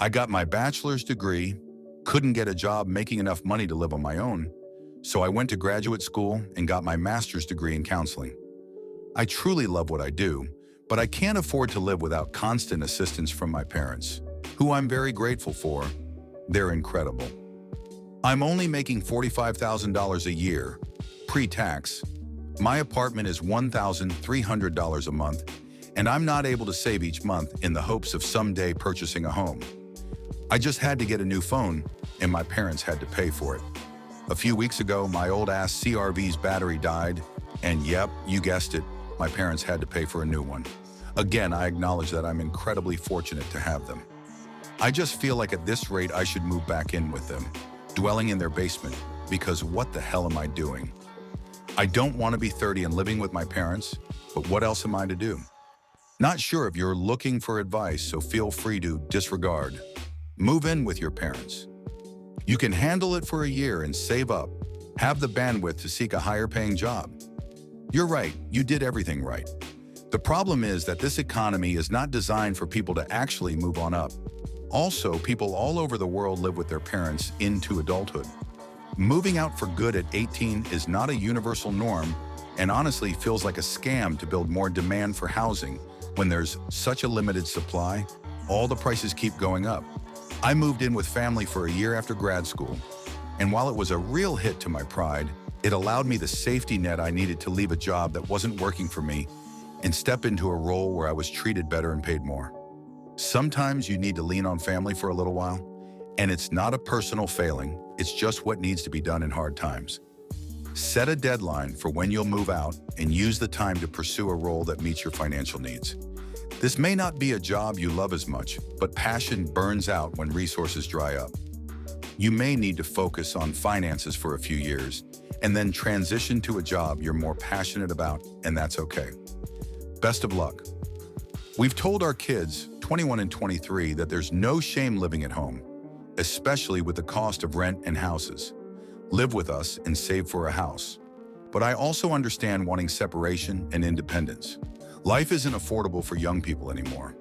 I got my bachelor's degree, couldn't get a job making enough money to live on my own, so I went to graduate school and got my master's degree in counseling. I truly love what I do, but I can't afford to live without constant assistance from my parents, who I'm very grateful for. They're incredible. I'm only making $45,000 a year, pre-tax. My apartment is $1,300 a month, and I'm not able to save each month in the hopes of someday purchasing a home. I just had to get a new phone, and my parents had to pay for it. A few weeks ago, my old-ass CRV's battery died, and yep, you guessed it, my parents had to pay for a new one. Again, I acknowledge that I'm incredibly fortunate to have them. I just feel like at this rate I should move back in with them, dwelling in their basement, because what the hell am I doing? I don't want to be 30 and living with my parents, but what else am I to do? Not sure if you're looking for advice, so feel free to disregard. Move in with your parents. You can handle it for a year and save up. Have the bandwidth to seek a higher paying job. You're right, you did everything right. The problem is that this economy is not designed for people to actually move on up. Also, people all over the world live with their parents into adulthood. Moving out for good at 18 is not a universal norm, and honestly feels like a scam to build more demand for housing when there's such a limited supply. All the prices keep going up. I moved in with family for a year after grad school, and while it was a real hit to my pride, it allowed me the safety net I needed to leave a job that wasn't working for me and step into a role where I was treated better and paid more. Sometimes you need to lean on family for a little while, and it's not a personal failing, it's just what needs to be done in hard times. Set a deadline for when you'll move out and use the time to pursue a role that meets your financial needs. This may not be a job you love as much, but passion burns out when resources dry up. You may need to focus on finances for a few years and then transition to a job you're more passionate about, and that's okay. Best of luck. We've told our kids, 21 and 23, that there's no shame living at home, especially with the cost of rent and houses. Live with us and save for a house. But I also understand wanting separation and independence. Life isn't affordable for young people anymore.